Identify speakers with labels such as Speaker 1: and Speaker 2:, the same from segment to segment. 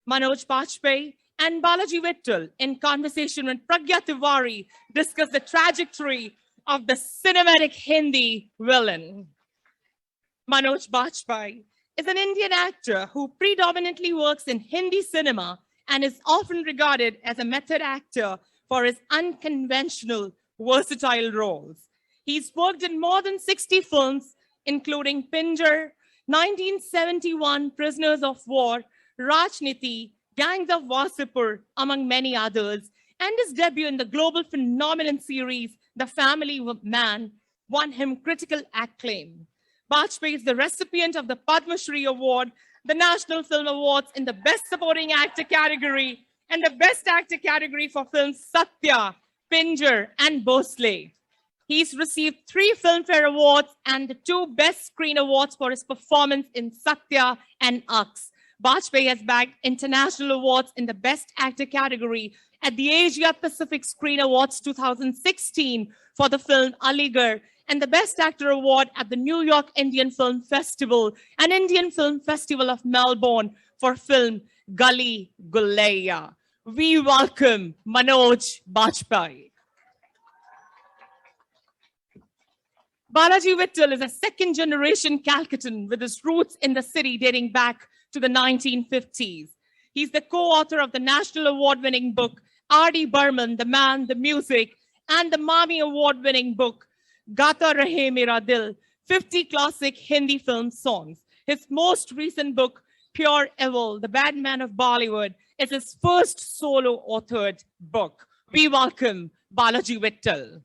Speaker 1: Manoj Bajpayee and Balaji Vittal, in conversation with Pragya Tiwari, discuss the trajectory of the cinematic Hindi villain. Manoj Bajpayee is an Indian actor who predominantly works in Hindi cinema and is often regarded as a method actor for his unconventional, versatile roles. He's worked in more than 60 films, including Pinjar, 1971 Prisoners of War, Rajneeti, Gangs of Wasseypur, among many others, and his debut in the global phenomenon series, The Family Man, won him critical acclaim. Bajpayee is the recipient of the Padma Shri Award, the National Film Awards in the Best Supporting Actor category, and the Best Actor category for films Satya, Pinjar, and Bhonsle. He's received 3 Filmfare Awards and the 2 Best Screen Awards for his performance in Satya and Aks. Bajpayee has bagged international awards in the Best Actor category at the Asia Pacific Screen Awards 2016 for the film Aligarh, and the Best Actor Award at the New York Indian Film Festival and Indian Film Festival of Melbourne for film Gali Guleiya. We welcome Manoj Bajpayee. Balaji Vittal is a second-generation Calcuttan with his roots in the city dating back to the 1950s. He's the co-author of the National Award-winning book, R.D. Burman, The Man, the Music, and the Mami Award-winning book, Gata Rahe Mera Dil, 50 classic Hindi film songs. His most recent book, Pure Evil, The Bad Men of Bollywood, is his first solo authored book. We welcome Balaji Vittal.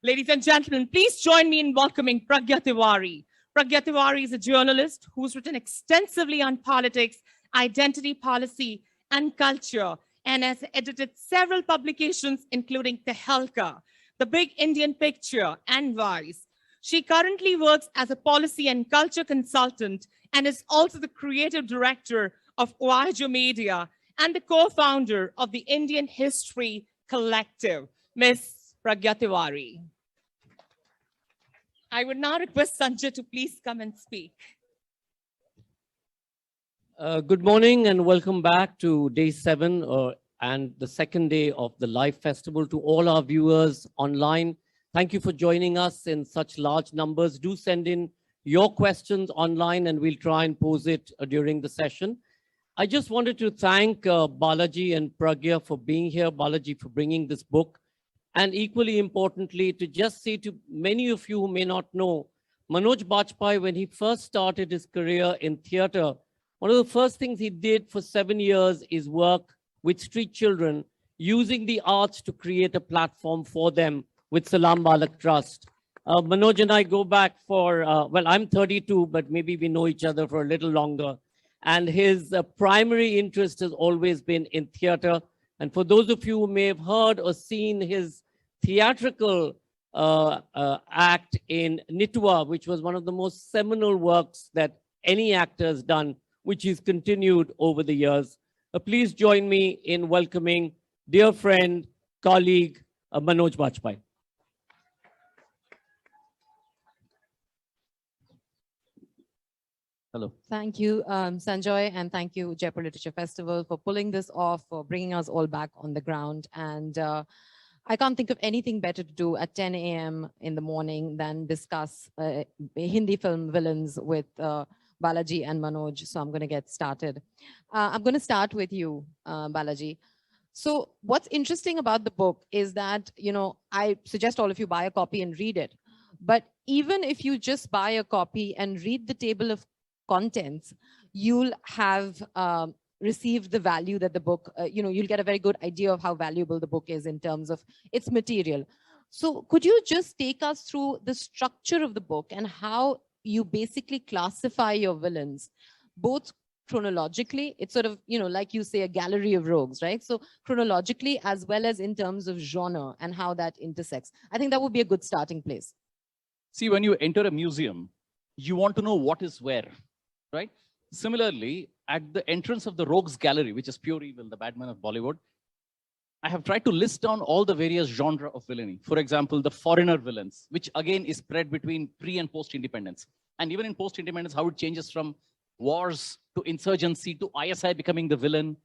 Speaker 1: Ladies and gentlemen, please join me in welcoming Pragya Tiwari. Pragya Tiwari is a journalist who's written extensively on politics, identity policy, and culture, and has edited several publications, including Tehelka, The Big Indian Picture, and Vice. She currently works as a policy and culture consultant and is also the creative director of Oajo Media and the co-founder of the Indian History Collective. Ms. Pragya Tiwari. I would now request Sanjay to please come and speak.
Speaker 2: Good morning and welcome back to day 7 and the second day of the live festival. To all our viewers online, thank you for joining us in such large numbers. Do send in your questions online and we'll try and pose it during the session. I just wanted to thank Balaji and Pragya for being here, Balaji for bringing this book. And equally importantly, to just say to many of you who may not know, Manoj Bajpayee, when he first started his career in theater, one of the first things he did for 7 years is work with street children, using the arts to create a platform for them with Salam Balak Trust. Manoj and I go back for, well, I'm 32, but maybe we know each other for a little longer. And his primary interest has always been in theater. And for those of you who may have heard or seen his theatrical act in Nitua, which was one of the most seminal works that any actor has done, which is continued over the years. Please join me in welcoming dear friend, colleague, Manoj Bajpayee. Hello.
Speaker 3: Thank you, Sanjoy, and thank you, Jaipur Literature Festival, for pulling this off, for bringing us all back on the ground. And I can't think of anything better to do at 10 a.m. in the morning than discuss Hindi film villains with Balaji and Manoj. So I'm going to get started. I'm going to start with you, Balaji. So what's interesting about the book is that, you know, I suggest all of you buy a copy and read it. But even if you just buy a copy and read the table of contents, you'll have received the value that the book, you'll get a very good idea of how valuable the book is in terms of its material. So could you just take us through the structure of the book and how you basically classify your villains, both chronologically, it's sort of, like you say, a gallery of rogues, right? So chronologically, as well as in terms of genre and how that intersects. I think that would be a good starting place.
Speaker 4: See, when you enter a museum, you want to know what is where, right? Similarly, at the entrance of the Rogues Gallery, which is Pure Evil, the Bad Men of Bollywood, I have tried to list down all the various genre of villainy. For example, the foreigner villains, which again is spread between pre and post-independence. And even in post-independence, how it changes from wars to insurgency to ISI becoming the villain.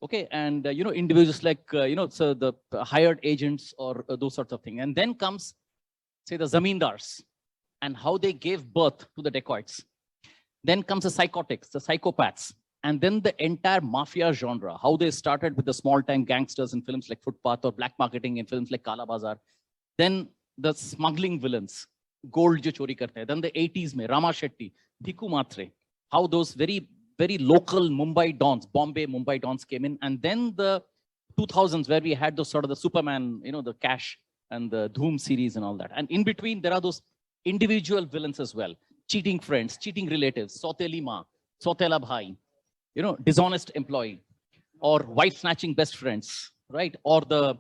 Speaker 4: Okay, and individuals like so the hired agents or those sorts of things. And then comes, say, the zamindars and how they gave birth to the dacoits. Then comes the psychotics, the psychopaths, and then the entire mafia genre, how they started with the small-time gangsters in films like Footpath or black marketing in films like Kala Bazaar. Then the smuggling villains, gold jo chori karte hai. Then the 80s mein, Rama Shetty, Bhiku Matre, how those very, very local Mumbai dons, Bombay, Mumbai dons came in. And then the 2000s where we had those sort of the Superman, the Cash and the Dhoom series and all that. And in between, there are those individual villains as well. Cheating friends, cheating relatives, Sauteli Ma, Sautela Bhai, dishonest employee, or wife snatching best friends, right? Or the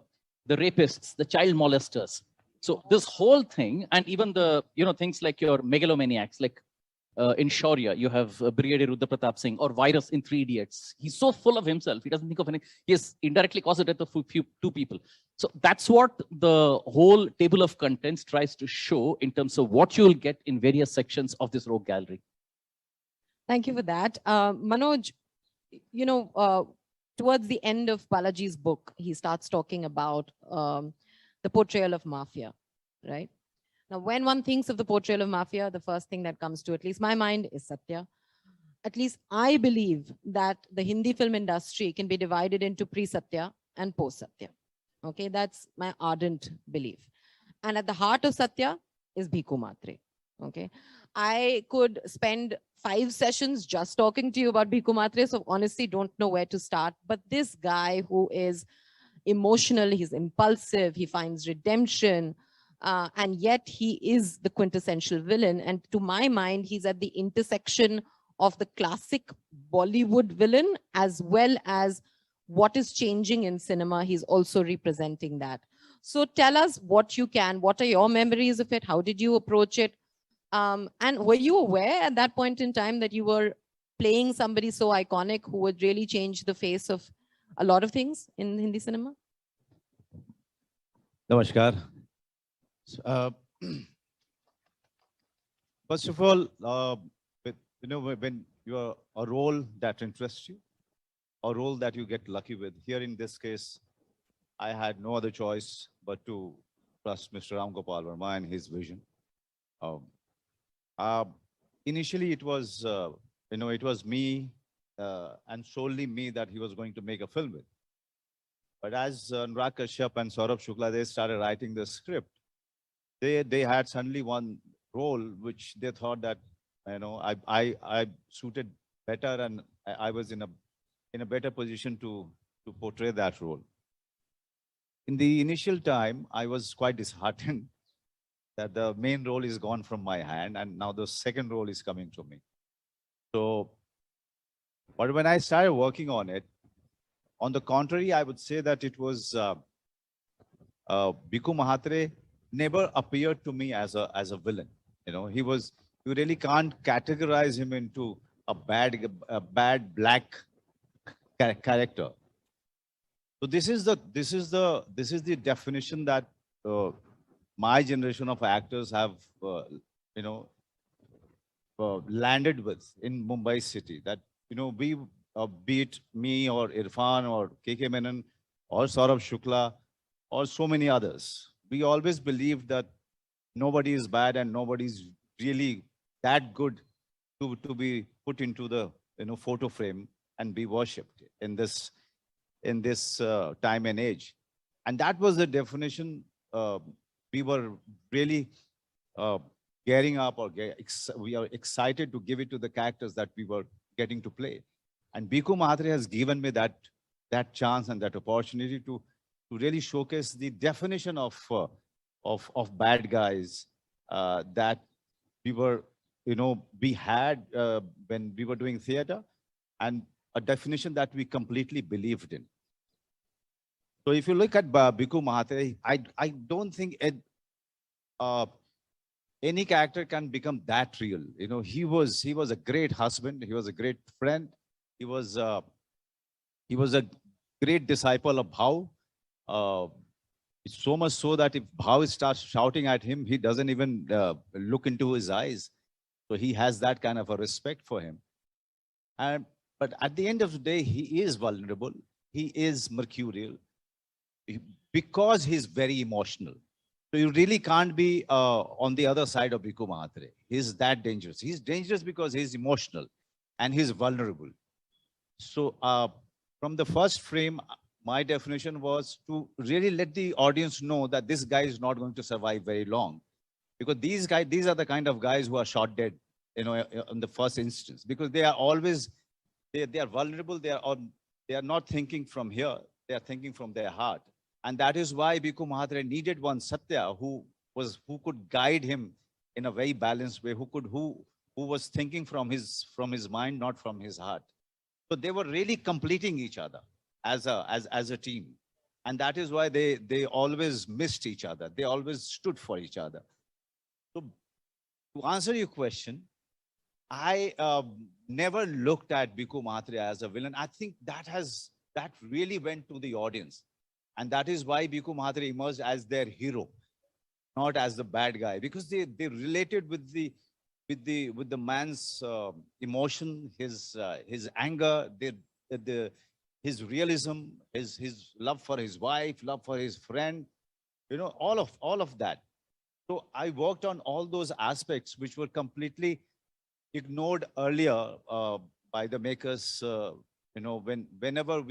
Speaker 4: rapists, the child molesters. So this whole thing, and even the, things like your megalomaniacs, like in Shaurya, you have Brigadier Rudra Pratap Singh, or Virus in Three Idiots. He's so full of himself, he doesn't think of anything. He has indirectly caused the death of two people. So that's what the whole table of contents tries to show in terms of what you will get in various sections of this rogue gallery.
Speaker 3: Thank you for that. Manoj, towards the end of Balaji's book, he starts talking about the portrayal of mafia, right? Now, when one thinks of the portrayal of mafia, the first thing that comes to at least my mind is Satya. At least I believe that the Hindi film industry can be divided into pre-Satya and post-Satya. Okay, that's my ardent belief. And at the heart of Satya is Bhiku Matre. Okay, I could spend 5 sessions just talking to you about Bhiku Matre, so honestly don't know where to start. But this guy who is emotional, he's impulsive, he finds redemption, and yet he is the quintessential villain. And to my mind, he's at the intersection of the classic Bollywood villain as well as what is changing in cinema. He's also representing that. So tell us what you can. What are your memories of it? How did you approach it? And were you aware at that point in time that you were playing somebody so iconic who would really change the face of a lot of things in Hindi cinema?
Speaker 5: Namaskar. First of all, when you are a role that interests you, a role that you get lucky with. Here in this case, I had no other choice but to trust Mr. Ram Gopal Verma and his vision. Initially, it was it was me and solely me that he was going to make a film with. But as Anurag Kashyap and Saurabh Shukla, they started writing the script. They had suddenly one role which they thought that I suited better, and I was in a better position to portray that role. In the initial time, I was quite disheartened that the main role is gone from my hand, and now the second role is coming to me. So, but when I started working on it, on the contrary, I would say that it was Bhiku Matre never appeared to me as a villain. You really can't categorize him into a bad black character. So this is the definition that my generation of actors have landed with in Mumbai city. That we be it me or Irfan or KK Menon or Saurabh Shukla or so many others, we always believed that nobody is bad and nobody is really that good to be put into the photo frame and be worshipped in this time and age. And that was the definition we were really gearing up, or we are excited to give it to the characters that we were getting to play. And Bhiku Matre has given me that chance and that opportunity to really showcase the definition of bad guys that we had when we were doing theater, and a definition that we completely believed in. So if you look at Bhiku Matre, I don't think any character can become that real. He was a great husband. He was a great friend. He was a great disciple of Bhau. So much so that if Bhau starts shouting at him, he doesn't even look into his eyes. So he has that kind of a respect for him. And, but at the end of the day, he is vulnerable. He is mercurial because he's very emotional. So you really can't be on the other side of Bhikkhu Mahatre. He's that dangerous. He's dangerous because he's emotional and he's vulnerable. So from the first frame, my definition was to really let the audience know that this guy is not going to survive very long. Because these are the kind of guys who are shot dead, in the first instance, because they are always, they are vulnerable. They are not thinking from here. They are thinking from their heart. And that is why Bhikkhu Mahatre needed one Satya who could guide him in a very balanced way, who was thinking from his mind, not from his heart. So they were really completing each other as a team. And that is why they always missed each other. They always stood for each other. So to answer your question, I never looked at Bhikkhu Mahatre as a villain. I think that really went to the audience. And that is why Bhikkhu Mahatre emerged as their hero, not as the bad guy, because they related with the man's emotion, his anger, his realism, his love for his wife, love for his friend, all of that. So I worked on all those aspects which were completely ignored earlier by the makers. Whenever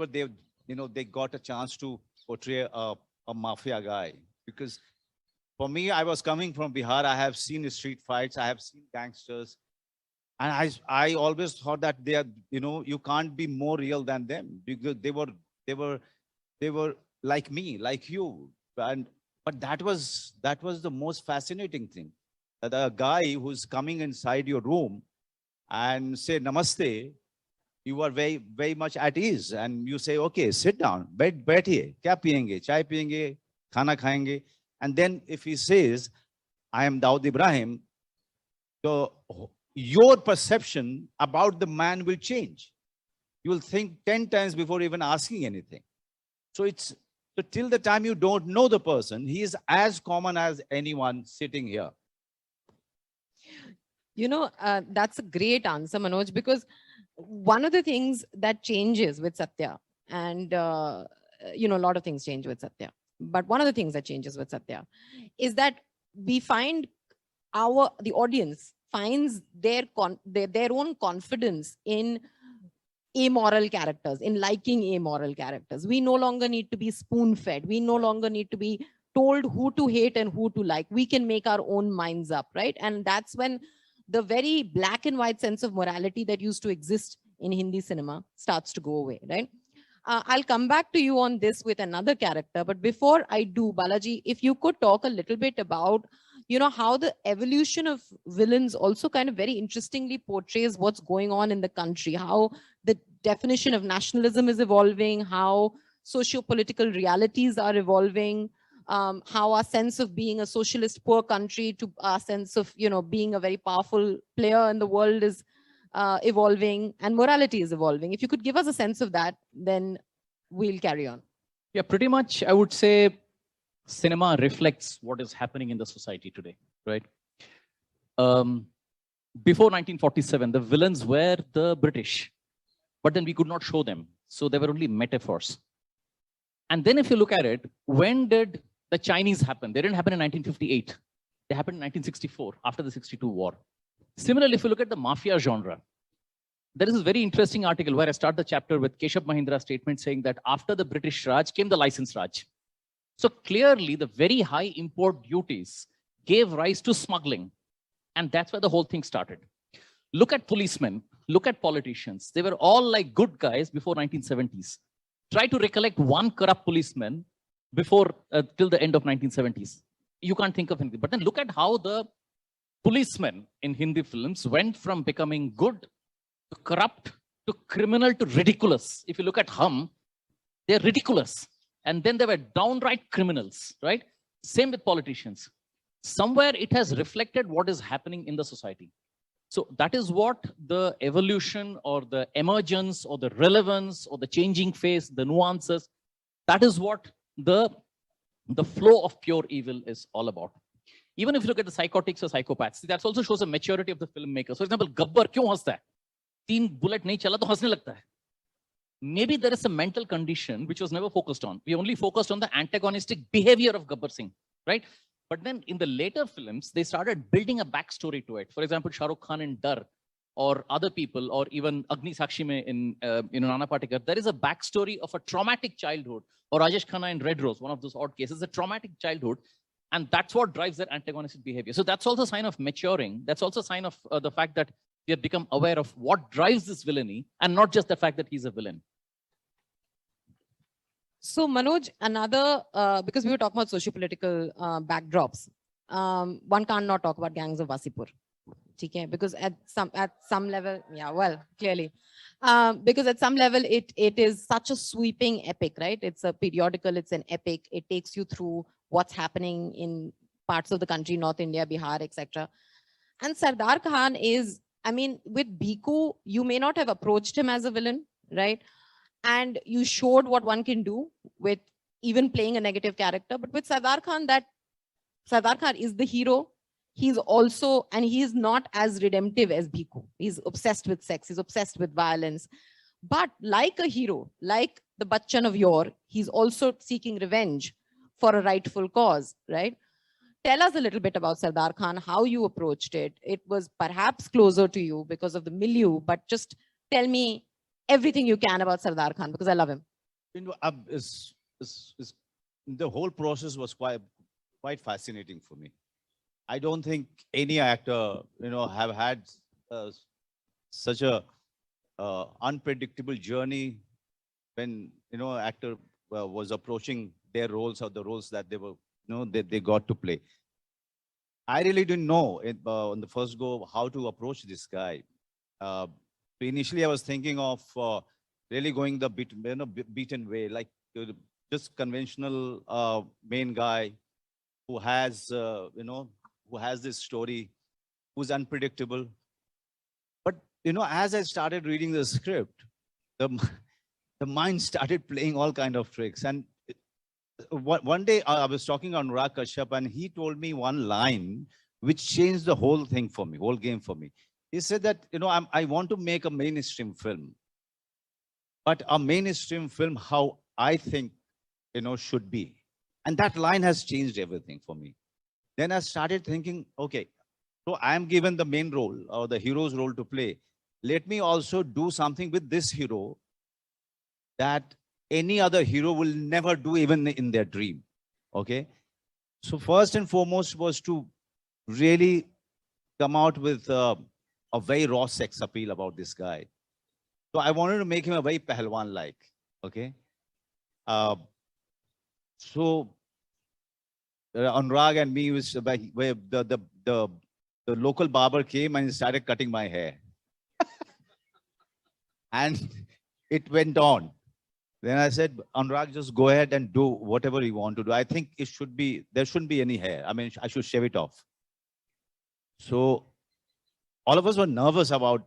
Speaker 5: they got a chance to portray a mafia guy. Because for me, I was coming from Bihar. I have seen street fights. I have seen gangsters. And I always thought that they are, you can't be more real than them, because they were like me, like you. But that was the most fascinating thing. That a guy who's coming inside your room and say, Namaste, you are very, very much at ease. And you say, okay, sit down, baithiye, kya piyenge, chai piyenge, khana khayenge. And then if he says, I am Daud Ibrahim, so your perception about the man will change. You will think 10 times before even asking anything. So till the time you don't know the person, he is as common as anyone sitting here.
Speaker 3: That's a great answer, Manoj, because one of the things that changes with Satya, and a lot of things change with Satya, but one of the things that changes with Satya is that we find the audience finds their own confidence in amoral characters, in liking amoral characters. We no longer need to be spoon-fed. We no longer need to be told who to hate and who to like. We can make our own minds up, right? And that's when the very black and white sense of morality that used to exist in Hindi cinema starts to go away, right? I'll come back to you on this with another character. But before I do, Balaji, if you could talk a little bit about, how the evolution of villains also kind of very interestingly portrays what's going on in the country, how the definition of nationalism is evolving, how socio-political realities are evolving, how our sense of being a socialist poor country to our sense of, being a very powerful player in the world is evolving, and morality is evolving. If you could give us a sense of that, then we'll carry on.
Speaker 4: Yeah, pretty much, I would say cinema reflects what is happening in the society today, right? Before 1947, the villains were the British, but then we could not show them. So they were only metaphors. And then if you look at it, when did the Chinese happen? They didn't happen in 1958. They happened in 1964, after the 62 war. Similarly, if you look at the mafia genre, there is a very interesting article where I start the chapter with Keshav Mahindra's statement saying that after the British Raj came the license Raj. So clearly, the very high import duties gave rise to smuggling. And that's where the whole thing started. Look at policemen, look at politicians. They were all like good guys before 1970s. Try to recollect one corrupt policeman before till the end of 1970s. You can't think of anything. But then look at how the policemen in Hindi films went from becoming good to corrupt to criminal to ridiculous. If you look at Hum, they're ridiculous. And then they were downright criminals, right? Same with politicians. Somewhere it has reflected what is happening in the society. So that is what the evolution or the emergence or the relevance or the changing face, the nuances, that is what the flow of pure evil is all about. Even if you look at the psychotics or psychopaths, that also shows a maturity of the filmmaker. So, for example, Gabbar, kyun hasta hai? तीन bullet नहीं चला तो हंसने लगता है. Maybe there is a mental condition which was never focused on. We only focused on the antagonistic behavior of Gabbar Singh, right? But then in the later films, they started building a backstory to it. For example, Shah Rukh Khan in Dar, or other people, or even Agni Sakshi mein in Nana Patekar, there is a backstory of a traumatic childhood. Or Rajesh Khanna in Red Rose, one of those odd cases, a traumatic childhood. And that's what drives their antagonistic behavior. So that's also a sign of maturing. That's also a sign of the fact that we have become aware of what drives this villainy, and not just the fact that he's a villain.
Speaker 3: So Manoj, another, because we were talking about socio-political backdrops, one can't not talk about gangs of Wasseypur. Okay? Because at some level, yeah, well, clearly. Because at some level, it is such a sweeping epic, right? It's a periodical, it's an epic. It takes you through what's happening in parts of the country, North India, Bihar, etc. And Sardar Khan is, I mean, with Bhiku, you may not have approached him as a villain, right? And you showed what one can do with even playing a negative character. But with Sardar Khan, that Sardar Khan is the hero. He's also, and he's not as redemptive as Bhiku. He's obsessed with sex. He's obsessed with violence. But like a hero, like the Bachchan of yore, he's also seeking revenge for a rightful cause, right? Tell us a little bit about Sardar Khan, how you approached it. It was perhaps closer to you because of the milieu, but just tell me everything you can about Sardar Khan, because I love him.
Speaker 5: You know, the whole process was quite fascinating for me. I don't think any actor, have had such a unpredictable journey when, actor was approaching their roles or the roles that they were, they got to play. I really didn't know on the first go how to approach this guy. Initially, I was thinking of really going the beaten way, like just conventional main guy who has, who has this story, who's unpredictable. But, as I started reading the script, the mind started playing all kind of tricks. And one day I was talking on Anurag Kashyap, and he told me one line which changed the whole thing for me, whole game for me. He said that, I want to make a mainstream film, but a mainstream film how I think, should be. And that line has changed everything for me. Then I started thinking, okay, so I am given the main role or the hero's role to play. Let me also do something with this hero that any other hero will never do even in their dream. Okay. So first and foremost was to really come out with a very raw sex appeal about this guy. So I wanted to make him a very Pahalwan-like. Okay. So Anurag and me was where the local barber came and started cutting my hair. And it went on. Then I said, Anurag, just go ahead and do whatever you want to do. I think it should be, there shouldn't be any hair. I mean, I should shave it off. So all of us were nervous about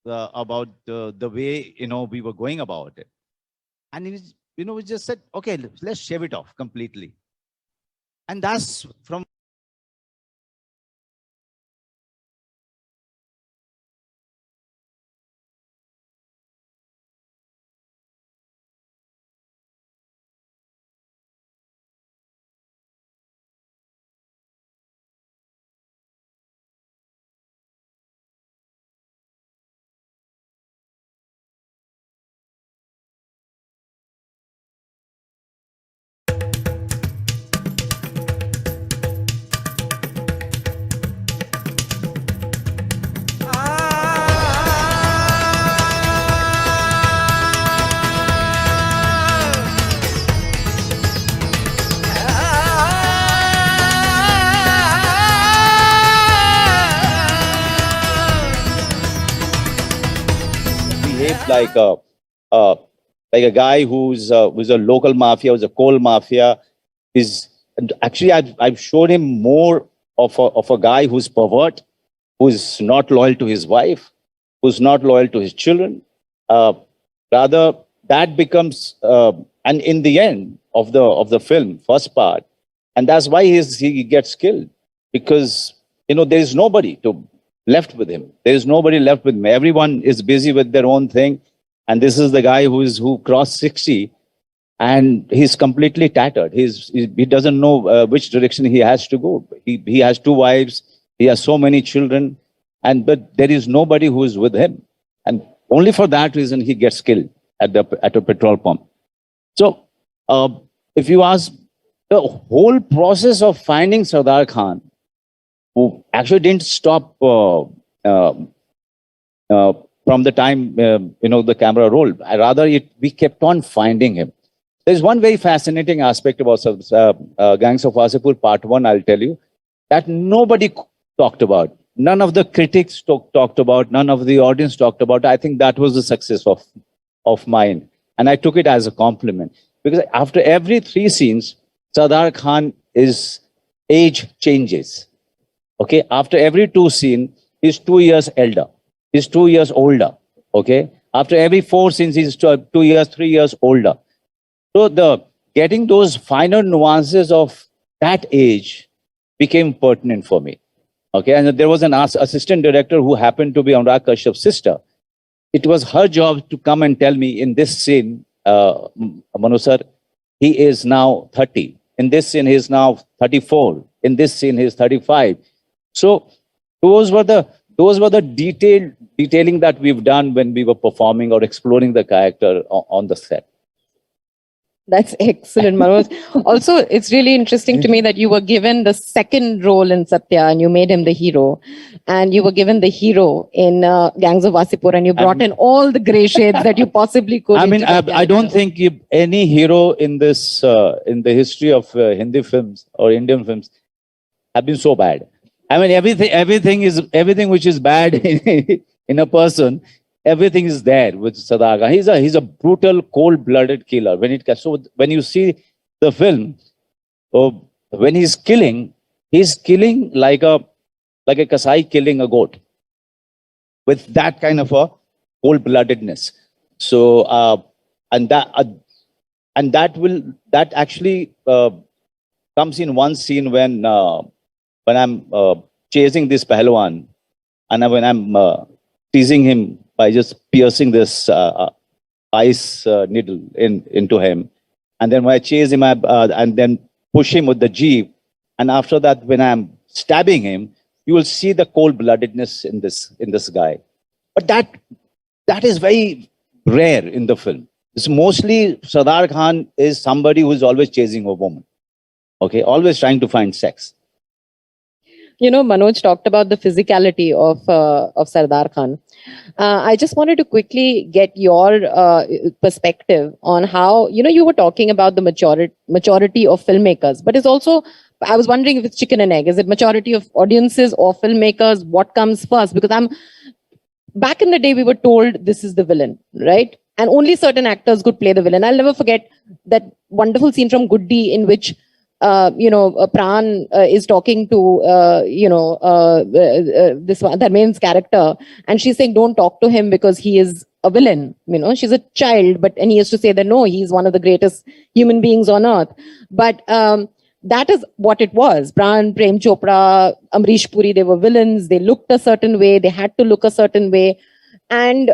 Speaker 5: the way, we were going about it. And we just said, okay, let's shave it off completely. And that's from like a guy who's a local mafia, who's a coal mafia. Actually, I've showed him more of a guy who's pervert, who's not loyal to his wife, who's not loyal to his children. Rather, that becomes and in the end of the film, first part, and that's why he gets killed, because there is nobody to left with him. There is nobody left with me. Everyone is busy with their own thing. And this is the guy who crossed 60 and he's completely tattered. He doesn't know which direction he has to go. He has 2 wives. He has so many children. But there is nobody who is with him. And only for that reason, he gets killed at a petrol pump. So if you ask, the whole process of finding Sardar Khan, who actually didn't stop from the time the camera rolled. Rather, we kept on finding him. There's one very fascinating aspect about Gangs of Wasseypur Part 1, I'll tell you, that nobody talked about. None of the critics talked about, none of the audience talked about. I think that was the success of mine. And I took it as a compliment. Because after every 3 scenes, Sardar Khan, his age changes. Okay, after every 2 scenes, he's 2 years elder. He's 2 years older. Okay, after every 4 scenes, he's 2 years, 3 years older. So getting those finer nuances of that age became pertinent for me. Okay, and there was an assistant director who happened to be Anurag Kashyap's sister. It was her job to come and tell me, in this scene, Manu sir, he is now 30. In this scene, he is now 34. In this scene, he is 35. So those were the detailing that we've done when we were performing or exploring the character on the set.
Speaker 3: That's excellent, Manoj. Also, it's really interesting to me that you were given the second role in Satya and you made him the hero. And you were given the hero in Gangs of Wasseypur and you brought in all the grey shades that you possibly could.
Speaker 5: I mean, I don't think any hero in this, in the history of Hindi films or Indian films have been so bad. I mean, everything which is bad in a person, everything is there with Sardar Khan. He's a brutal, cold-blooded killer. So when you see the film, when he's killing like a Kasai killing a goat, with that kind of a cold-bloodedness. So that actually comes in one scene when I'm chasing this Pahalwan, and when I'm teasing him by just piercing this ice needle into him. And then when I chase him and then push him with the jeep, and after that, when I'm stabbing him, you will see the cold-bloodedness in this guy. But that is very rare in the film. It's mostly Sardar Khan is somebody who is always chasing a woman. Okay, always trying to find sex.
Speaker 3: You know, Manoj talked about the physicality of Sardar Khan. I just wanted to quickly get your perspective on how, you were talking about the maturity of filmmakers, but it's also, I was wondering if it's chicken and egg. Is it maturity of audiences or filmmakers? What comes first? Because back in the day, we were told this is the villain, right? And only certain actors could play the villain. I'll never forget that wonderful scene from Goody in which Pran is talking to, this one, Dharmen's character, and she's saying, don't talk to him because he is a villain. She's a child, and he has to say that, no, he's one of the greatest human beings on earth. But that is what it was. Pran, Prem Chopra, Amrish Puri, they were villains. They looked a certain way. They had to look a certain way. And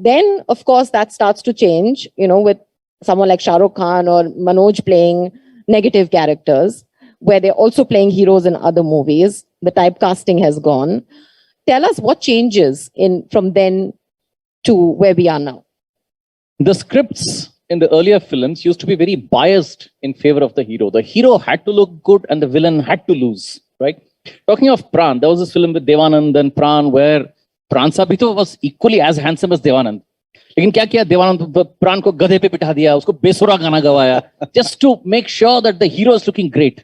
Speaker 3: then, of course, that starts to change, with someone like Shah Rukh Khan or Manoj playing negative characters, where they're also playing heroes in other movies. The typecasting has gone. Tell us what changes from then to where we are now.
Speaker 4: The scripts in the earlier films used to be very biased in favor of the hero. The hero had to look good and the villain had to lose, right? Talking of Pran, there was this film with Devanand and Pran where Pran Sabito was equally as handsome as Devanand. लेकिन क्या किया देवानंद प्राण को गधे पे बिठा दिया उसको बेसुरा गाना गवाया just to make sure that the hero is looking great.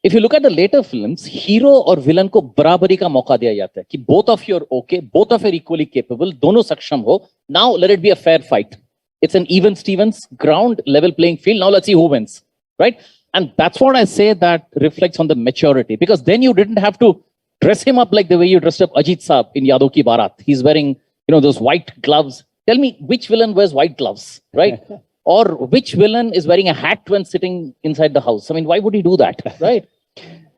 Speaker 4: If you look at the later films, hero और villain को बराबरी का मौका दिया जाता है कि both of you are okay, both of you are equally capable, दोनों सक्षम हो. Now let it be a fair fight. It's an even Stevens ground level playing field. Now let's see who wins, right? And that's what I say that reflects on the maturity, because then you didn't have to dress him up like the way you dressed up Ajit Saab in Yadav Ki Barat. He's wearing, those white gloves. Tell me which villain wears white gloves, right? Or which villain is wearing a hat when sitting inside the house? I mean, why would he do that, right?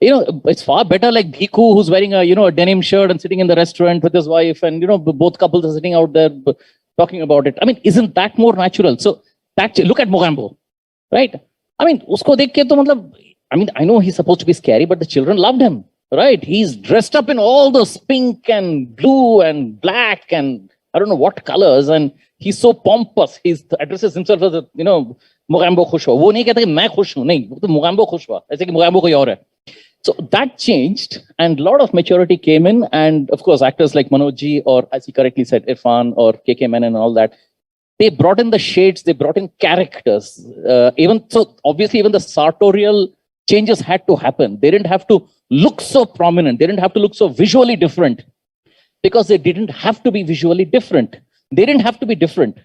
Speaker 4: it's far better like Bhiku, who's wearing a denim shirt and sitting in the restaurant with his wife, and both couples are sitting out there talking about it. I mean, isn't that more natural? So look at Mogambo, right? I mean, usko dekh ke to matlab, I mean, I know he's supposed to be scary, but the children loved him, right? He's dressed up in all those pink and blue and black and I don't know what colors, and he's so pompous. He addresses himself as Mogambo khush ho. वो नहीं कहता कि मैं खुश हूँ, नहीं, वो तो Mogambo खुश हुआ, ऐसे कि Mogambo कोई और है. So that changed, and a lot of maturity came in, and of course, actors like Manoj ji, or as he correctly said, Irfan or KK Menon and all that, they brought in the shades, they brought in characters. Obviously, even the sartorial changes had to happen. They didn't have to look so prominent. They didn't have to look so visually different, because they didn't have to be visually different. They didn't have to be different.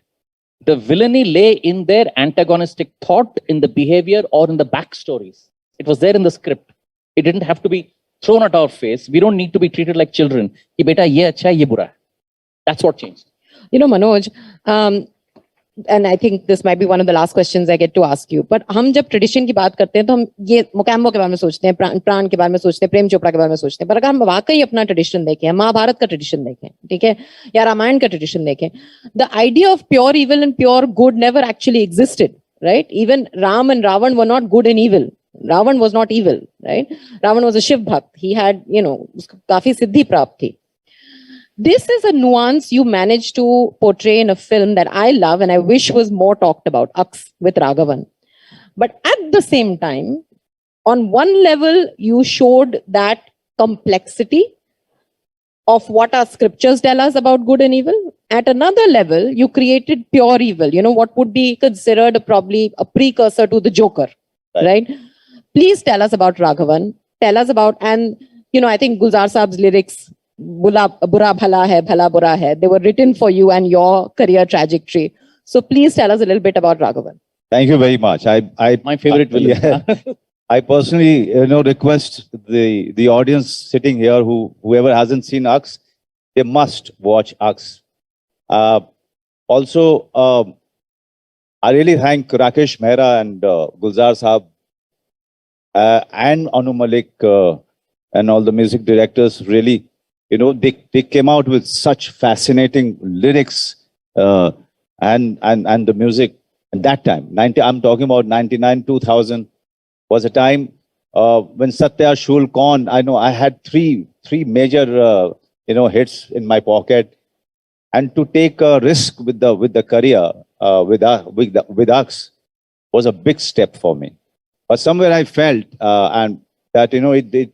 Speaker 4: The villainy lay in their antagonistic thought, in the behavior, or in the backstories. It was there in the script. It didn't have to be thrown at our face. We don't need to be treated like children. Ki beta ye acha hai, ye bura hai. That's what changed.
Speaker 3: Manoj, and I think this might be one of the last questions I get to ask you. But हम जब tradition की बात करते हैं तो हम ये Mocambo के बारे में सोचते हैं, प्राण के बारे में सोचते हैं, प्रेम चोपड़ा के बारे में सोचते हैं. पर अगर हम वाकई अपना tradition देखें, महाभारत का tradition देखें, ठीक है, या रामायण का tradition देखें, the idea of pure evil and pure good never actually existed, right? Even Ram and Ravan were not good and evil. Ravan was not evil, right? Ravan was a Shiv Bhakt. He had, काफी सिद्धि प्राप्त थी. This is a nuance you managed to portray in a film that I love and I wish was more talked about, Aks with Raghavan. But at the same time, on one level, you showed that complexity of what our scriptures tell us about good and evil. At another level, you created pure evil, what would be considered probably a precursor to the Joker, right? Please tell us about Raghavan. Tell us about, and I think Gulzar Saab's lyrics, Bura bhala hai, bhala bura hai, they were written for you and your career trajectory. So please tell us a little bit about Raghavan.
Speaker 5: Thank you very much.
Speaker 4: My favorite villain.
Speaker 5: Yeah. I personally, request the audience sitting here, whoever hasn't seen Aks, they must watch Aks. Also, I really thank Rakesh Mehra and Gulzar Saab and Anu Malik and all the music directors. Really, they came out with such fascinating lyrics and the music. At that time, I'm talking about 99, 2000 was a time when Satya, Shul, Kaun, I know I had three major hits in my pocket, and to take a risk with the career with Aks was a big step for me. But somewhere I felt and that there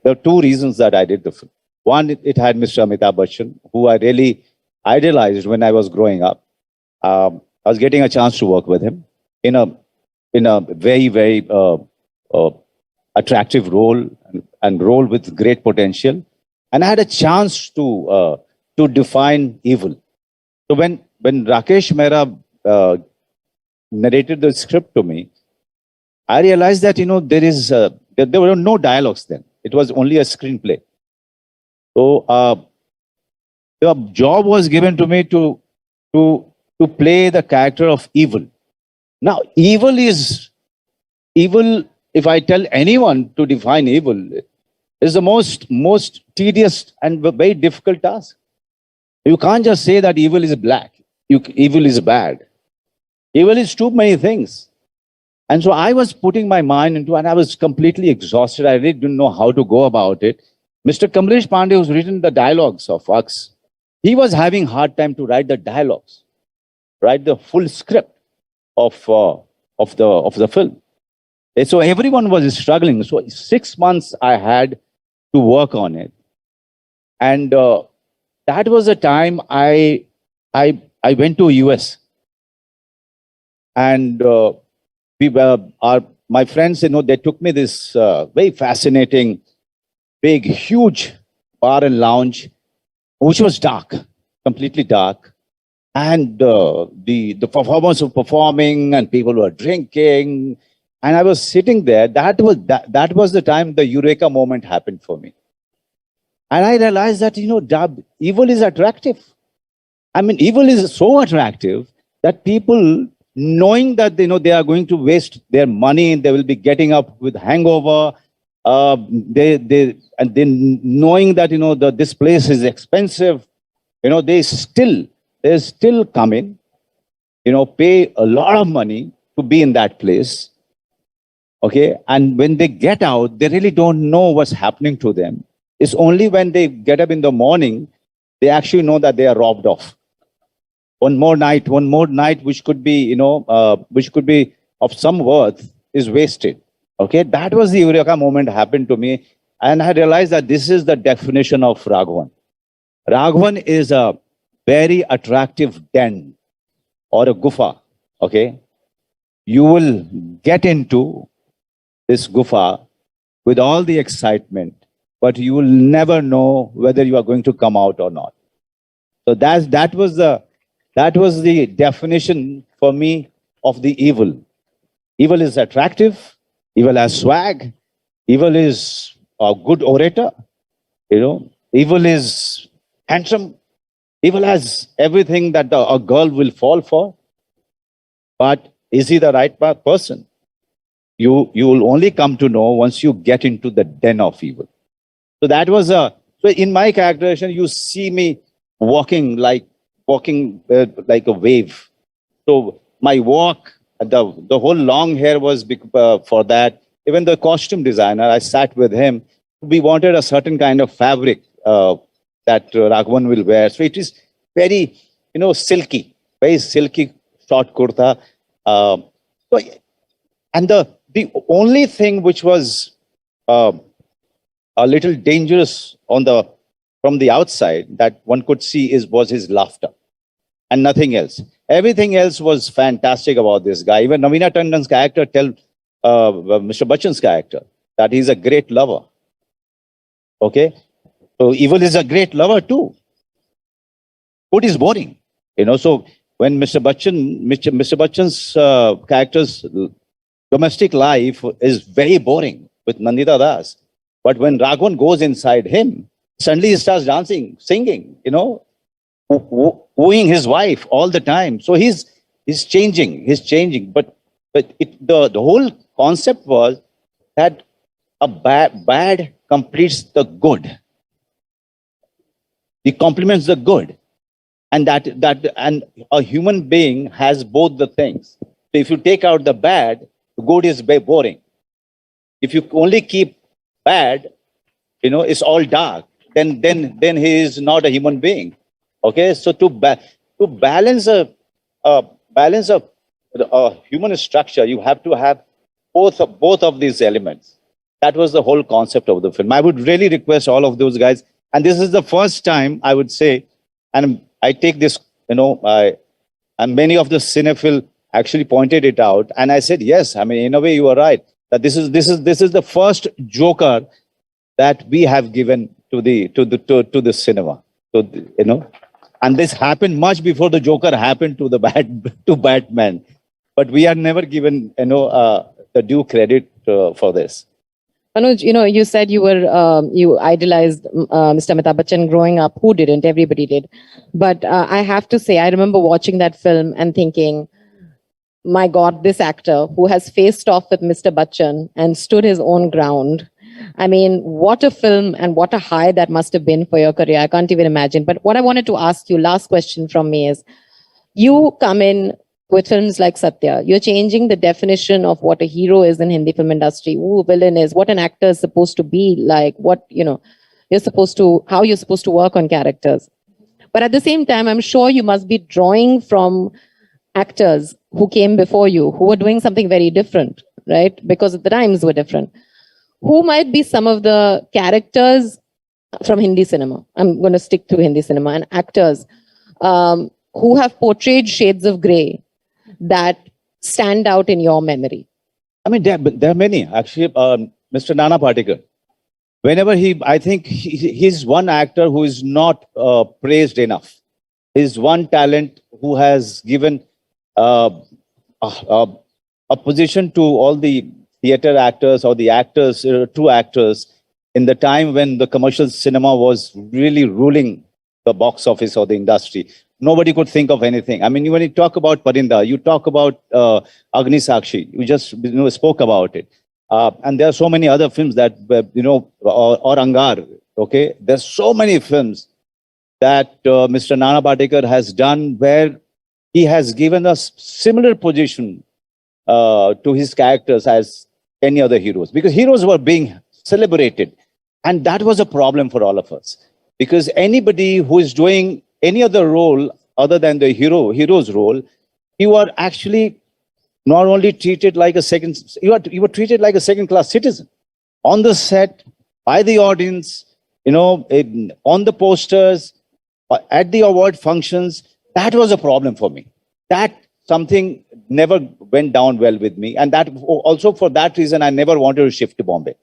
Speaker 5: are two reasons that I did the film. One, it had Mr. Amitabh Bachchan, who I really idolized when I was growing up. I was getting a chance to work with him in a very, very attractive role and role with great potential. And I had a chance to define evil. So when Rakesh Mehra narrated the script to me, I realized that, there were no dialogues then. It was only a screenplay. So the job was given to me to play the character of evil. Now, evil, if I tell anyone to define evil, is the most tedious and very difficult task. You can't just say that evil is black, evil is bad. Evil is too many things. And so I was putting my mind into, and I was completely exhausted. I really didn't know how to go about it. Mr. Kamlesh Pandey, who's written the dialogues of Aks, he was having hard time to write the dialogues, write the full script of the film. And so everyone was struggling. So 6 months I had to work on it. And that was the time I went to US. And my friends, they took me this very fascinating, big, huge bar and lounge, which was dark, completely dark. And the performers were performing and people were drinking. And I was sitting there. That was the time the eureka moment happened for me. And I realized that, evil is attractive. I mean, evil is so attractive that people, knowing that they are going to waste their money, they will be getting up with hangover, And then knowing that, this place is expensive, they still come in, pay a lot of money to be in that place. Okay. And when they get out, they really don't know what's happening to them. It's only when they get up in the morning, they actually know that they are robbed of. One more night, which could be, which could be of some worth, is wasted. Okay. That was the Eureka moment happened to me. And I realized that this is the definition of Raghavan. Raghavan is a very attractive den or a gufa. Okay. You will get into this gufa with all the excitement, but you will never know whether you are going to come out or not. So that was the definition for me of the evil. Evil is attractive. Evil has swag. Evil is a good orator. Evil is handsome. Evil has everything that a girl will fall for. But is he the right person? You will only come to know once you get into the den of evil. So that was so in my characterization, you see me walking like a wave. So my walk, the whole long hair was for that. Even the costume designer, I sat with him. We wanted a certain kind of fabric that Raghavan will wear. So it is very, silky, very silky short kurta. And the only thing which was a little dangerous from the outside that one could see was his laughter, and nothing else. Everything else was fantastic about this guy. Even Navina Tandon's character tell Mr. Bachchan's character that he's a great lover. Okay, so evil is a great lover too. Good is boring, So when Mr. Bachchan's character's domestic life is very boring with Nandita Das, but when Raghavan goes inside him, suddenly he starts dancing, singing, wooing his wife all the time. So he's changing. But the whole concept was that a bad completes the good. He complements the good. And and a human being has both the things. So if you take out the bad, the good is boring. If you only keep bad, it's all dark. Then he is not a human being. Okay, so to balance a human structure, you have to have both of these elements. That was the whole concept of the film. I would really request all of those guys, and this is the first time I would say, and I take this, and many of the cinephile actually pointed it out, and I said yes. I mean, in a way, you are right that this is the first Joker that we have given to the cinema. So and this happened much before the Joker happened to Batman, but we are never given the due credit for this.
Speaker 3: Manoj, you said you idolized Mr. Amitabh Bachchan growing up. Who didn't? Everybody did. But I have to say, I remember watching that film and thinking, my God, this actor who has faced off with Mr. Bachchan and stood his own ground. I mean, what a film and what a high that must have been for your career. I can't even imagine. But what I wanted to ask you, last question from me is, you come in with films like Satya, you're changing the definition of what a hero is in Hindi film industry, who a villain is, what an actor is supposed to be like, how you're supposed to work on characters. But at the same time, I'm sure you must be drawing from actors who came before you, who were doing something very different, right? Because the times were different. Who might be some of the characters from Hindi cinema? I'm going to stick to Hindi cinema, and actors who have portrayed shades of grey that stand out in your memory.
Speaker 5: I mean, there are many. Actually, Mr. Nana Patekar, whenever I think he's one actor who is not praised enough. He's one talent who has given a position to all the theater actors or the actors, true actors, in the time when the commercial cinema was really ruling the box office or the industry. Nobody could think of anything. I mean, when you talk about Parinda, you talk about Agni Sakshi, you just spoke about it. And there are so many other films that, or Angar, okay? There's so many films that Mr. Nana Patekar has done where he has given us similar position to his characters as any other heroes, because heroes were being celebrated. And that was a problem for all of us, because anybody who is doing any other role other than the hero's role, you are actually not only treated like you were treated like a second-class citizen on the set, by the audience, on the posters, at the award functions. That was a problem for me. That something never went down well with me, and that also for that reason I never wanted to shift to Bombay,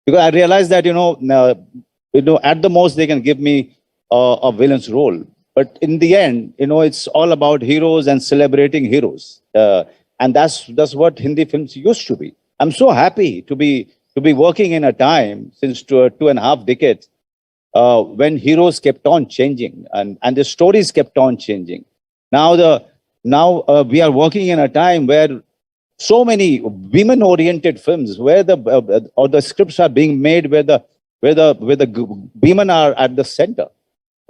Speaker 5: because I realized that at the most they can give me a villain's role, but in the end, it's all about heroes and celebrating heroes. And that's what Hindi films used to be. I'm so happy to be working in a time since 2.5 decades when heroes kept on changing and the stories kept on changing. Now we are working in a time where so many women-oriented films, where the scripts are being made where the women are at the center.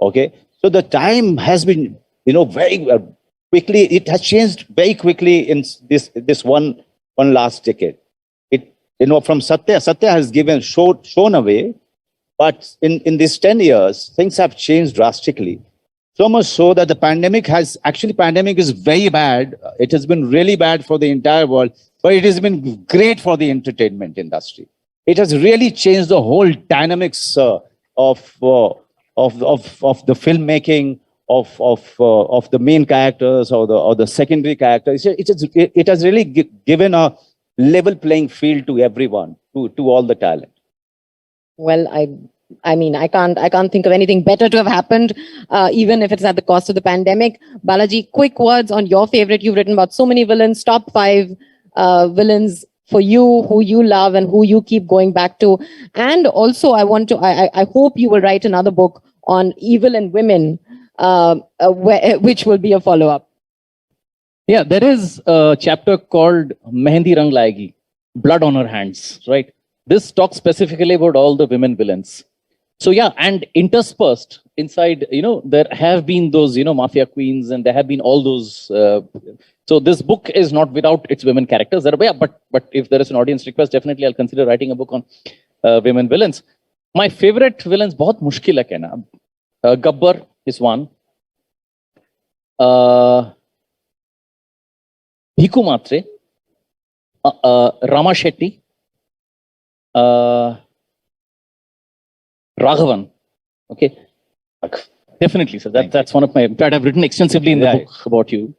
Speaker 5: Okay, so the time has been very quickly, it has changed very quickly in this one last decade. From Satya has shown a way, but in these 10 years, things have changed drastically. So much so that the pandemic is very bad. It has been really bad for the entire world, but it has been great for the entertainment industry. It has really changed the whole dynamics of the filmmaking, of the main characters or the secondary characters. It has really given a level playing field to everyone, to all the talent.
Speaker 3: Well, I mean, I can't think of anything better to have happened, even if it's at the cost of the pandemic. Balaji, quick words on your favorite. You've written about so many villains, top 5 villains for you, who you love and who you keep going back to. And also, I hope you will write another book on evil in women, which will be a follow-up.
Speaker 4: Yeah, there is a chapter called Mehendi Rang Layegi, Blood on Her Hands, right? This talks specifically about all the women villains. So yeah, and interspersed inside, there have been those, mafia queens, and there have been all those. So this book is not without its women characters. But if there is an audience request, definitely I'll consider writing a book on women villains. My favorite villains, बहुत मुश्किल है कहना. Gabbar is one. Bhiku Matre, Rama Shetty, Raghavan. Okay, definitely. So that's one of my. In fact, I've written extensively in the book about you,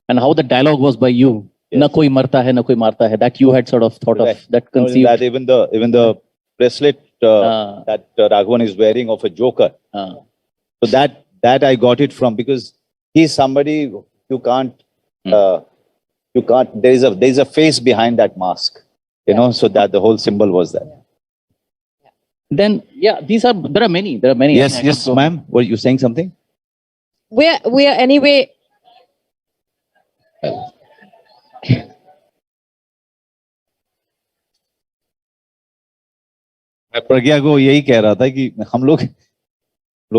Speaker 4: and how the dialogue was by you. Yes. Na koi marta hai, na koi marta hai. That you had sort of thought of. That conceived.
Speaker 5: That even the bracelet that Raghavan is wearing of a joker. So that I got it from, because he's somebody you can't. There's a face behind that mask, so that the whole symbol was there.
Speaker 4: Then, there are many.
Speaker 5: Yes, ma'am. Were you saying something?
Speaker 3: We are anyway.
Speaker 5: मैं प्रज्ञा को यही कह रहा था कि हम लोग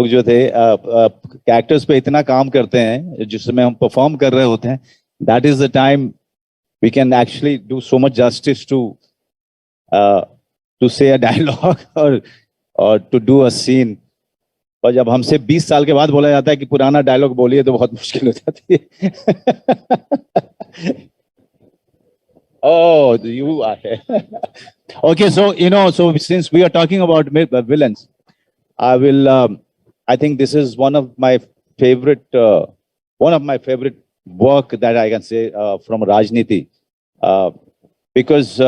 Speaker 5: जो थे कैरेक्टर्स पे इतना काम करते हैं जिसमें हम परफॉर्म कर रहे होते हैं. That is the time we can actually do so much justice to say a dialogue or to do a scene. और जब हमसे 20 साल के बाद बोला जाता है कि पुराना डायलॉग बोलिए तो बहुत मुश्किल हो जाती है. Oh, you are okay. So so since we are talking about villains, I think this is one of my favorite work that I can say from Rajneeti, because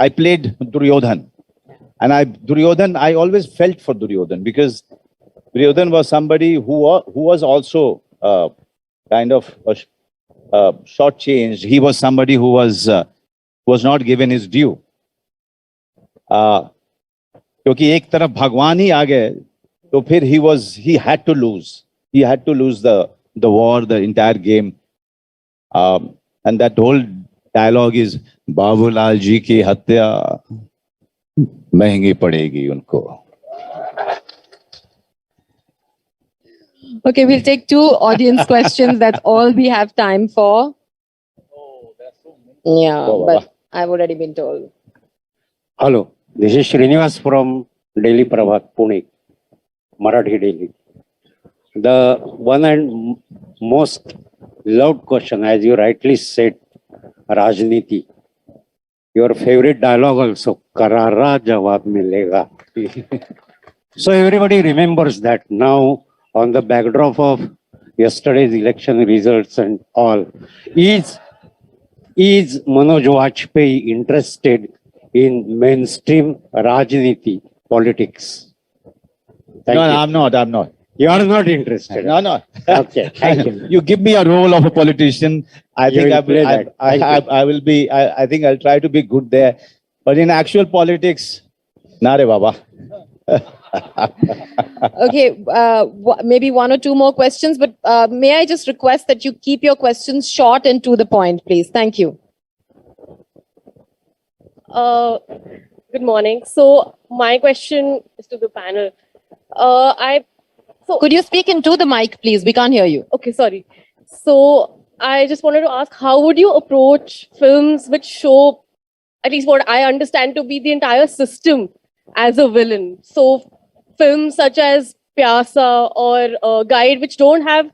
Speaker 5: I played Duryodhan, and I always felt for Duryodhan, because Duryodhan was somebody who was also kind of shortchanged. He was somebody who was not given his due. क्योंकि एक तरफ भगवान ही आ गए, तो फिर he had to lose the war, the entire game, and that whole dialogue is Babulal ji ki hatya महंगी पड़ेगी उनको.
Speaker 3: Okay, we'll take 2 audience questions. That's all we have time for. Yeah, but I've already been told.
Speaker 6: Hello, this is Srinivas from Daily Prabhat, Pune, Marathi Daily. The one and most loved question, as you rightly said, Rajneeti. Your favorite dialogue also, Karara Jawab Milega. So everybody remembers that now on the backdrop of yesterday's election results and all. Is Manoj Bajpayee interested in mainstream Rajneeti politics? Thank
Speaker 5: No,
Speaker 6: you.
Speaker 5: I'm not.
Speaker 6: You are not interested.
Speaker 5: No.
Speaker 6: Okay, thank you.
Speaker 5: You give me a role of a politician. I
Speaker 6: You
Speaker 5: think
Speaker 6: will play that. Thank you.
Speaker 5: I will be. I think I'll try to be good there. But in actual politics, nare baba.
Speaker 3: Okay, maybe 1 or 2 more questions, but may I just request that you keep your questions short and to the point, please? Thank you.
Speaker 7: Good morning. So my question is to the panel.
Speaker 3: Could you speak into the mic, please? We can't hear you.
Speaker 7: Okay, sorry. So I just wanted to ask, how would you approach films which show, at least what I understand to be the entire system as a villain? So films such as Pyasa or Guide, which don't have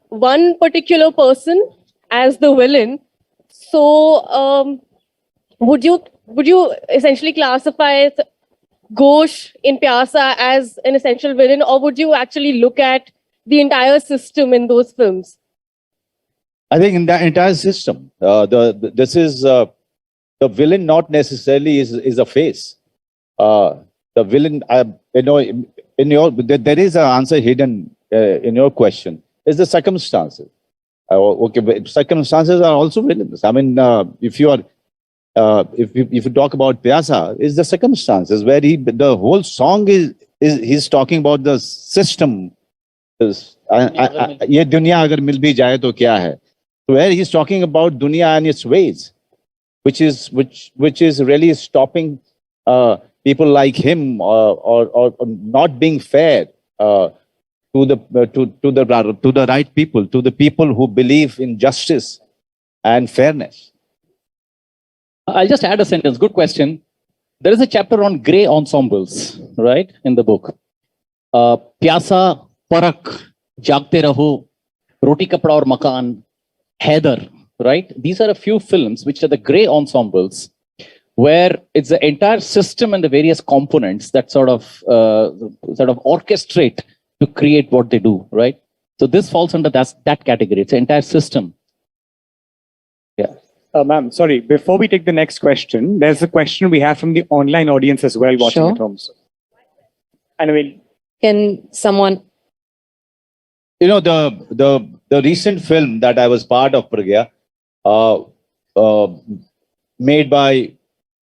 Speaker 7: one particular person as the villain. So would you essentially classify Ghosh in Pyasa as an essential villain, or would you actually look at the entire system in those films?
Speaker 5: I think in the entire system, this is the villain. Not necessarily is a face. The villain, in your there is an answer hidden in your question. Is the circumstances? Okay, but circumstances are also villains. I mean, if you are. If you talk about Pyasa, is the circumstances where the whole song is he's talking about the system. ये दुनिया अगर मिल भी जाए तो क्या है? Where he's talking about dunya and its ways, which is really stopping people like him or not being fair to the right people, to the people who believe in justice and fairness.
Speaker 4: I'll just add a sentence. Good question. There is a chapter on grey ensembles, right, in the book. Pyasa, Parak, Jagte Raho, Roti Kapda aur Makan, Haider, right? These are a few films which are the grey ensembles where it's the entire system and the various components that sort of orchestrate to create what they do, right? So this falls under that category. It's the entire system. Yeah.
Speaker 8: Ma'am, sorry, before we take the next question, there's a question we have from the online audience as well watching
Speaker 3: Sure.
Speaker 8: at home. So, and we'll
Speaker 3: Can someone...
Speaker 5: You know, the recent film that I was part of, Pragya, made by,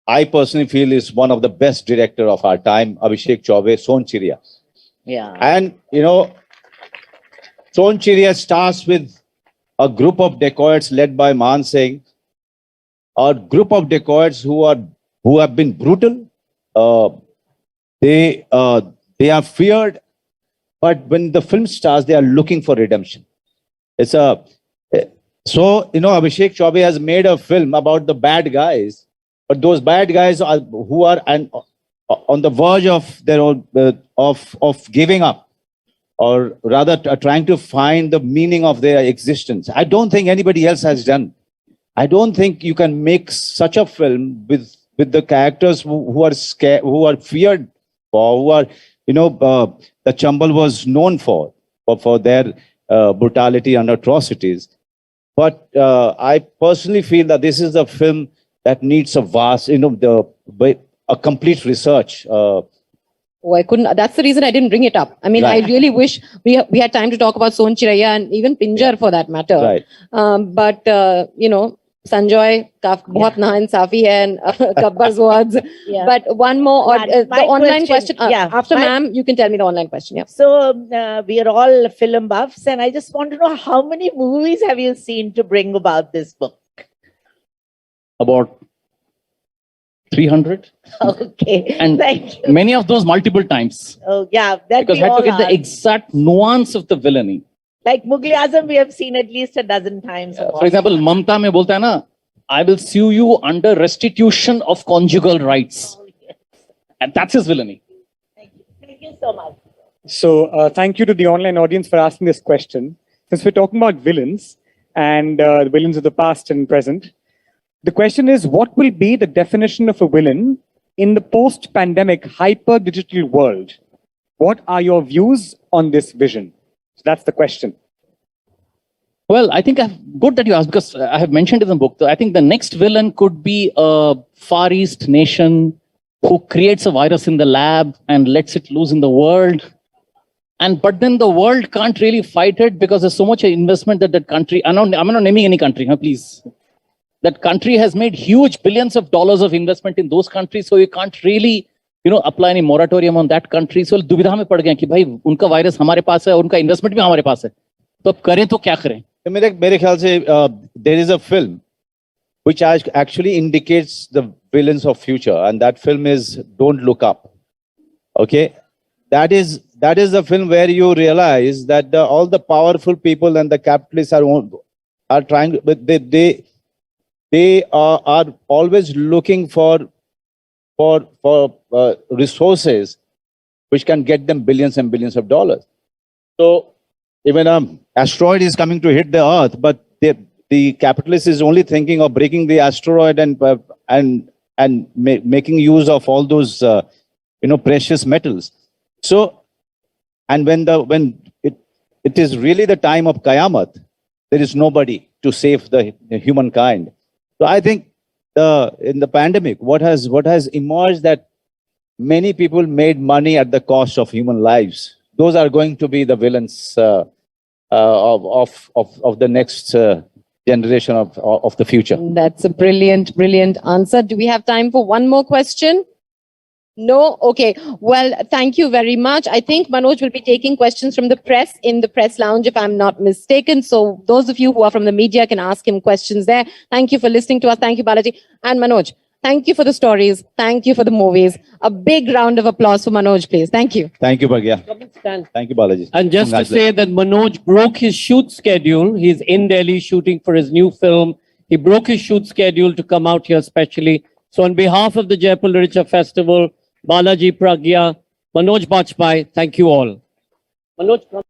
Speaker 5: I personally feel is one of the best director of our time, Abhishek Chaubey, Sonchiriya.
Speaker 9: Yeah.
Speaker 5: And, you know, Sonchiriya starts with a group of dacoits led by Man Singh, a group of dacoits who have been brutal. They are feared, but when the film starts, they are looking for redemption. It's a so you know Abhishek Chaubey has made a film about the bad guys, but those bad guys are who are on the verge of their own of giving up, or rather trying to find the meaning of their existence. I don't think anybody else has done. I don't think you can make such a film with the characters who are scared, who are feared for, who are, you know, the Chambal was known for their brutality and atrocities. But I personally feel that this is a film that needs a vast, you know, a complete research.
Speaker 3: Oh, I couldn't. That's the reason I didn't bring it up. I mean,
Speaker 5: Right.
Speaker 3: I really wish we had time to talk about Sonchiriya and even Pinjar for that matter.
Speaker 5: Right.
Speaker 3: But you know, Sanjoy, बहुत नाइंसाफी है and Gabbar's words.
Speaker 9: Yeah.
Speaker 3: But one more,
Speaker 9: My
Speaker 3: the online question.
Speaker 9: yeah,
Speaker 3: After
Speaker 9: my-
Speaker 3: ma'am, you can tell me the online question. Yeah.
Speaker 9: So we are all film buffs, and I just want to know how many movies have you seen to bring about this book?
Speaker 4: about 300.
Speaker 9: Okay.
Speaker 4: And
Speaker 9: Thank you.
Speaker 4: many of those multiple times.
Speaker 9: Oh, yeah. That
Speaker 4: Because
Speaker 9: we
Speaker 4: I had
Speaker 9: all
Speaker 4: to get the
Speaker 9: are.
Speaker 4: exact nuance of the villainy.
Speaker 9: Like Mughal Azam, we have seen at least a dozen times.
Speaker 4: For example, Mamta mein bolta hai na, I will sue you under restitution of conjugal rights.
Speaker 9: Oh, yes.
Speaker 4: And that's his villainy.
Speaker 9: Thank you. Thank you so much.
Speaker 8: So thank you to the online audience for asking this question. Since we're talking about villains and the villains of the past and present, the question is, what will be the definition of a villain in the post-pandemic hyper-digital world? What are your views on this vision? So that's the question.
Speaker 4: Well, I think good that you asked, because I have mentioned in the book, I think the next villain could be a Far East nation who creates a virus in the lab and lets it loose in the world. But then the world can't really fight it because there's so much investment that country, I'm not naming any country, please. That country has made huge billions of dollars of investment in those countries, so you can't really, apply any moratorium on that country. So दुविधा में पड़ गए कि भाई उनका virus हमारे पास है और उनका इन्वेस्टमेंट भी हमारे पास है. तो अब करें तो क्या करें?
Speaker 5: मेरे ख्याल से there is a film which actually indicates the villains of future, and that film is Don't Look Up. Okay, that is the film where you realize that all the powerful people and the capitalists are trying, but they are always looking for resources which can get them billions and billions of dollars. So even an asteroid is coming to hit the Earth, but the capitalist is only thinking of breaking the asteroid and making use of all those precious metals. So, and when it is really the time of Qayamat, there is nobody to save the humankind. So I think in the pandemic, what has emerged that many people made money at the cost of human lives. Those are going to be the villains of the next generation of the future.
Speaker 3: That's a brilliant, brilliant answer. Do we have time for one more question? No? Okay. Well, thank you very much. I think Manoj will be taking questions from the press in the press lounge, if I'm not mistaken. So those of you who are from the media can ask him questions there. Thank you for listening to us. Thank you, Balaji. And Manoj, thank you for the stories. Thank you for the movies. A big round of applause for Manoj, please. Thank you.
Speaker 5: Thank you, Pragya. Thank you, Balaji.
Speaker 2: And just to say that Manoj broke his shoot schedule. He's in Delhi shooting for his new film. He broke his shoot schedule to come out here specially. So on behalf of the Jaipur Literature Festival, Balaji, Pragya, Manoj Bajpayee, thank you all. Manoj,